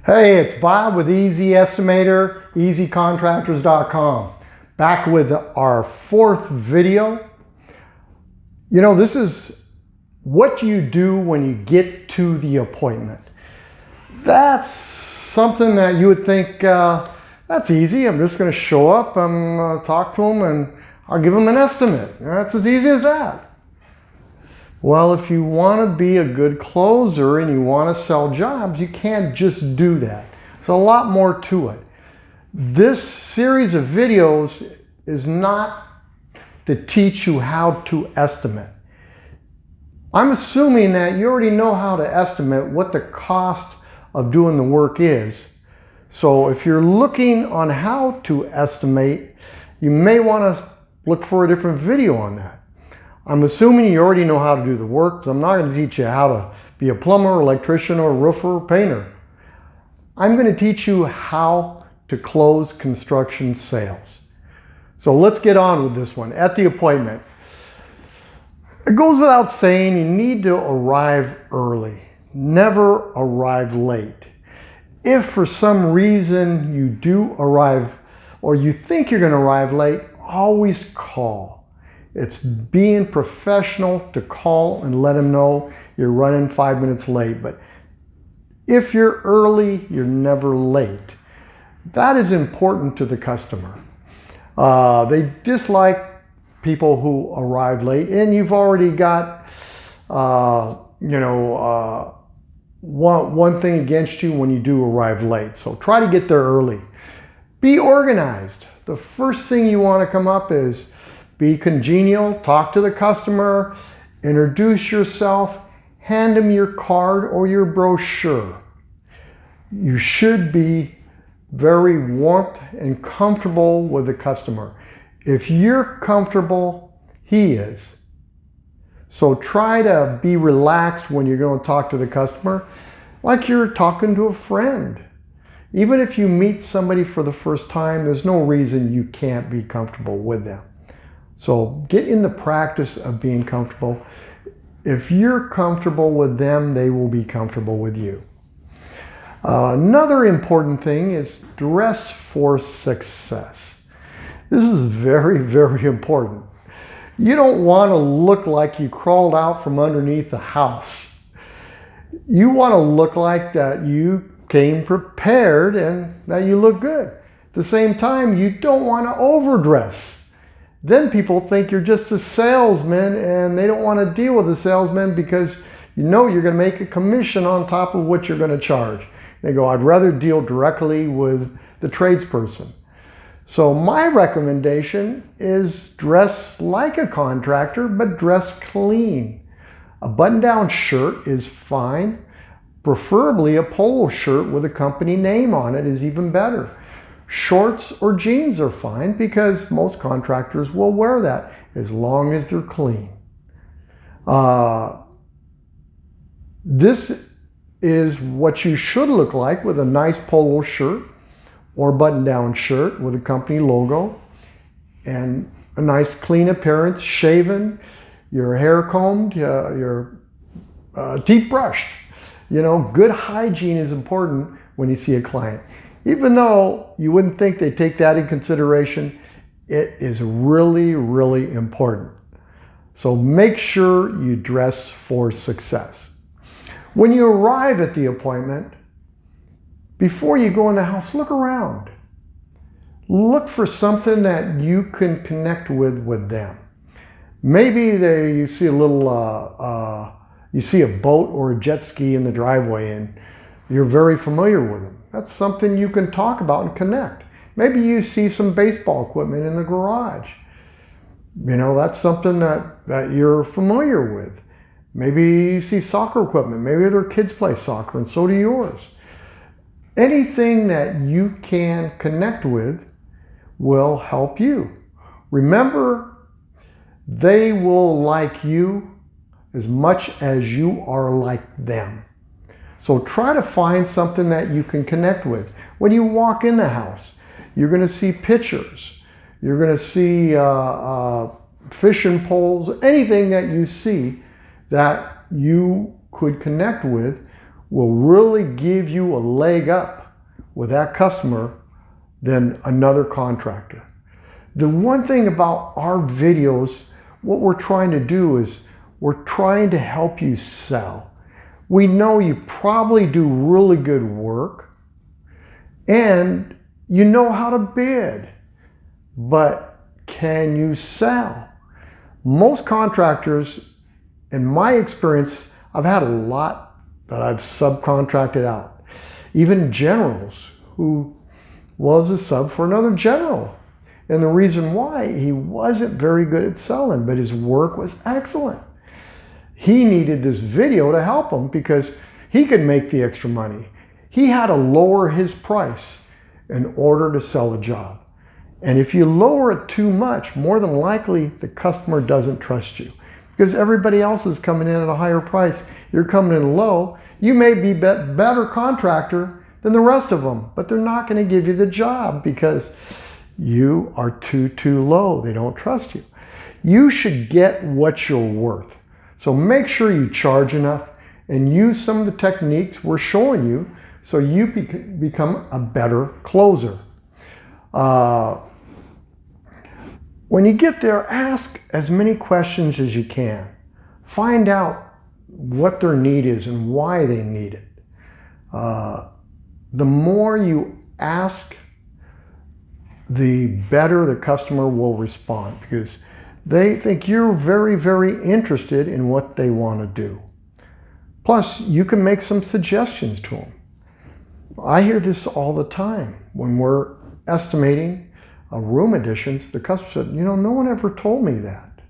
Hey, it's Bob with Easy Estimator, EasyContractors.com. Back with our fourth video. You know, this is what you do when you get to the appointment. That's something that you would think, that's easy. I'm just going to show up, I'm going to talk to them, and I'll give them an estimate. That's as easy as that. Well, if you want to be a good closer and you want to sell jobs, you can't just do that. There's a lot more to it. This series of videos is not to teach you how to estimate. I'm assuming that you already know how to estimate what the cost of doing the work is. So if you're looking on how to estimate, you may want to look for a different video on that. I'm assuming you already know how to do the work, so I'm not going to teach you how to be a plumber, electrician, or roofer, or painter. I'm going to teach you how to close construction sales. So let's get on with this one. At the appointment, it goes without saying you need to arrive early. Never arrive late. If for some reason you do arrive or you think you're going to arrive late, always call. It's being professional to call and let them know you're running 5 minutes late. But if you're early, you're never late. That is important to the customer. They dislike people who arrive late, and you've already got, one thing against you when you do arrive late. So try to get there early. Be organized. The first thing you want to come up is be congenial, talk to the customer, introduce yourself, hand them your card or your brochure. You should be very warm and comfortable with the customer. If you're comfortable, he is. So try to be relaxed when you're going to talk to the customer, like you're talking to a friend. Even if you meet somebody for the first time, there's no reason you can't be comfortable with them. So get in the practice of being comfortable. If you're comfortable with them, they will be comfortable with you. Another important thing is dress for success. This is very, very important. You don't want to look like you crawled out from underneath the house. You want to look like that you came prepared and that you look good. At the same time, you don't want to overdress. Then people think you're just a salesman and they don't want to deal with a salesman because you know you're going to make a commission on top of what you're going to charge. They go, I'd rather deal directly with the tradesperson. So my recommendation is dress like a contractor, but dress clean. A button-down shirt is fine. Preferably a polo shirt with a company name on it is even better. Shorts or jeans are fine because most contractors will wear that as long as they're clean. This is what you should look like with a nice polo shirt or button-down shirt with a company logo and a nice clean appearance, shaven, your hair combed, your teeth brushed. You know, good hygiene is important when you see a client. Even though you wouldn't think they take that in consideration, it is really, really important. So make sure you dress for success. When you arrive at the appointment, before you go in the house, look around. Look for something that you can connect with them. Maybe you see a little, you see a boat or a jet ski in the driveway and you're very familiar with them. That's something you can talk about and connect. Maybe you see some baseball equipment in the garage. You know, that's something that you're familiar with. Maybe you see soccer equipment. Maybe their kids play soccer and so do yours. Anything that you can connect with will help you. Remember, they will like you as much as you are like them. So try to find something that you can connect with. When you walk in the house, you're going to see pictures. You're going to see fishing poles. Anything that you see that you could connect with will really give you a leg up with that customer than another contractor. The one thing about our videos, what we're trying to do is we're trying to help you sell. We know you probably do really good work and you know how to bid, but can you sell? Most contractors, in my experience, I've had a lot that I've subcontracted out. Even generals who was a sub for another general. And the reason why, he wasn't very good at selling, but his work was excellent. He needed this video to help him because he could make the extra money. He had to lower his price in order to sell a job. And if you lower it too much, more than likely the customer doesn't trust you because everybody else is coming in at a higher price. You're coming in low. You may be better contractor than the rest of them, but they're not going to give you the job because you are too low. They don't trust you. You should get what you're worth. So make sure you charge enough and use some of the techniques we're showing you so you become a better closer. When you get there, ask as many questions as you can. Find out what their need is and why they need it. The more you ask, the better the customer will respond because they think you're very, very interested in what they want to do. Plus, you can make some suggestions to them. I hear this all the time. When we're estimating room additions, the customer said, you know, no one ever told me that.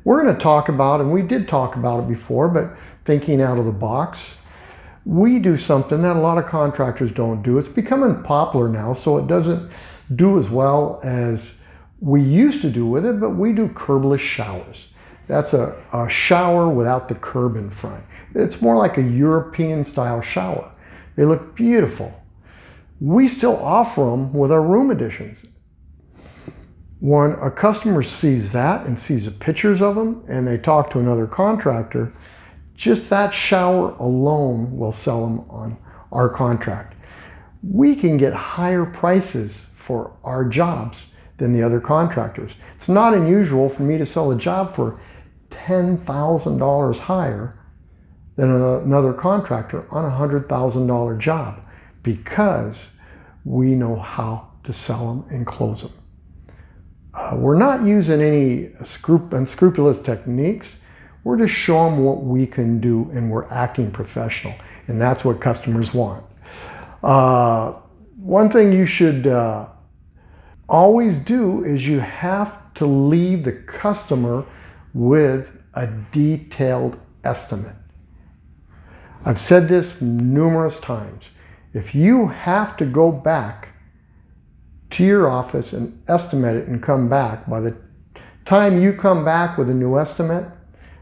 We're going to talk about, and we did talk about it before, but thinking out of the box, we do something that a lot of contractors don't do. It's becoming popular now, so it doesn't do as well as we used to do with it, but we do curbless showers. That's a shower without the curb in front. It's more like a European style shower. They look beautiful. We still offer them with our room additions. When a customer sees that and sees the pictures of them and they talk to another contractor, just that shower alone will sell them on our contract. We can get higher prices for our jobs than the other contractors. It's not unusual for me to sell a job for $10,000 higher than another contractor on a $100,000 job because we know how to sell them and close them. We're not using any unscrupulous techniques. We're just showing them what we can do and we're acting professional. And that's what customers want. One thing you should always do is you have to leave the customer with a detailed estimate. I've said this numerous times. If you have to go back to your office and estimate it and come back, by the time you come back with a new estimate,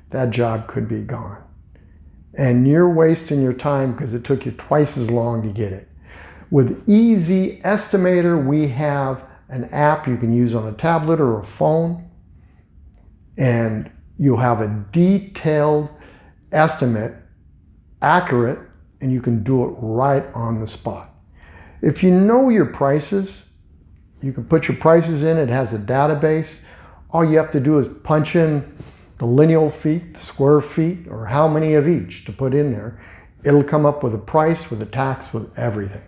that job could be gone. And you're wasting your time because it took you twice as long to get it. With Easy Estimator, we have an app you can use on a tablet or a phone, and you'll have a detailed estimate, accurate, and you can do it right on the spot. If you know your prices, you can put your prices in. It has a database. All you have to do is punch in the lineal feet, the square feet, or how many of each to put in there. It'll come up with a price, with a tax, with everything.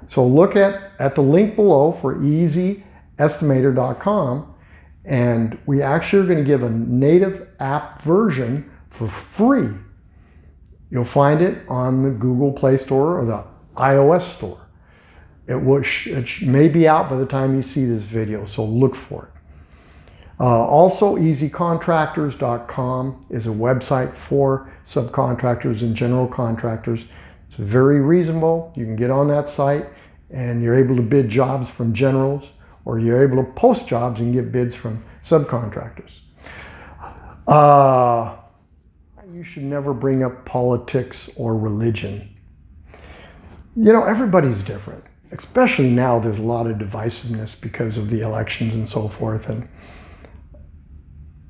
So look at the link below for easyestimator.com, and we actually are going to give a native app version for free. You'll find it on the Google Play Store or the iOS Store. It may be out by the time you see this video, so look for it. Also, easycontractors.com is a website for subcontractors and general contractors. It's very reasonable. You can get on that site and you're able to bid jobs from generals, or you're able to post jobs and get bids from subcontractors. You should never bring up politics or religion. You know, everybody's different. Especially now, there's a lot of divisiveness because of the elections and so forth. And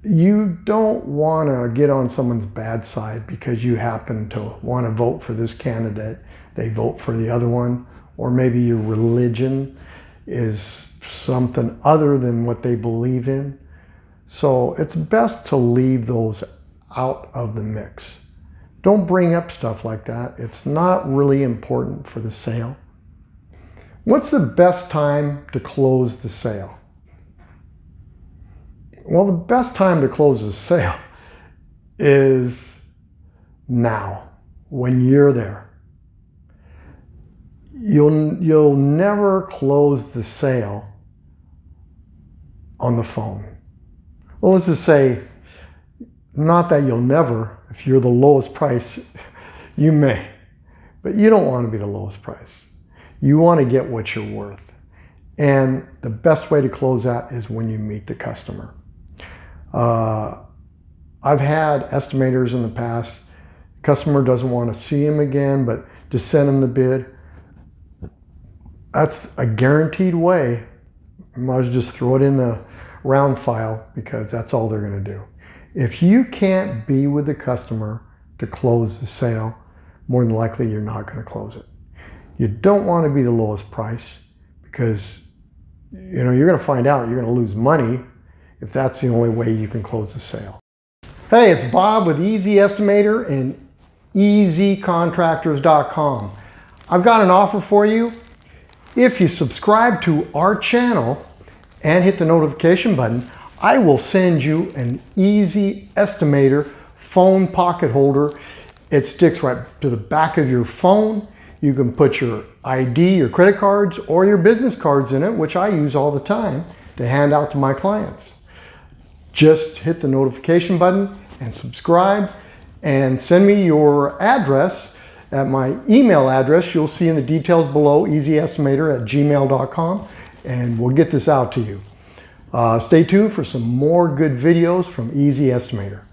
you don't want to get on someone's bad side because you happen to want to vote for this candidate, they vote for the other one, or maybe your religion is something other than what they believe in. So it's best to leave those out of the mix. Don't bring up stuff like that. It's not really important for the sale. What's the best time to close the sale? Well, the best time to close the sale is now, when you're there. You'll never close the sale on the phone. Well, let's just say, not that you'll never, if you're the lowest price, you may, but you don't want to be the lowest price. You want to get what you're worth. And the best way to close that is when you meet the customer. I've had estimators in the past, the customer doesn't want to see him again, but just send him the bid. That's a guaranteed way. You might as well just throw it in the round file, because that's all they're going to do. If you can't be with the customer to close the sale, more than likely you're not going to close it. You don't want to be the lowest price, because you're going to find out you're going to lose money if that's the only way you can close the sale. Hey, it's Bob with Easy Estimator and EasyContractors.com. I've got an offer for you. If you subscribe to our channel and hit the notification button, I will send you an Easy Estimator phone pocket holder. It sticks right to the back of your phone. You can put your ID, your credit cards, or your business cards in it, which I use all the time to hand out to my clients. Just hit the notification button and subscribe, and send me your address at my email address. You'll see in the details below, easyestimator@gmail.com, and we'll get this out to you. Stay tuned for some more good videos from Easy Estimator.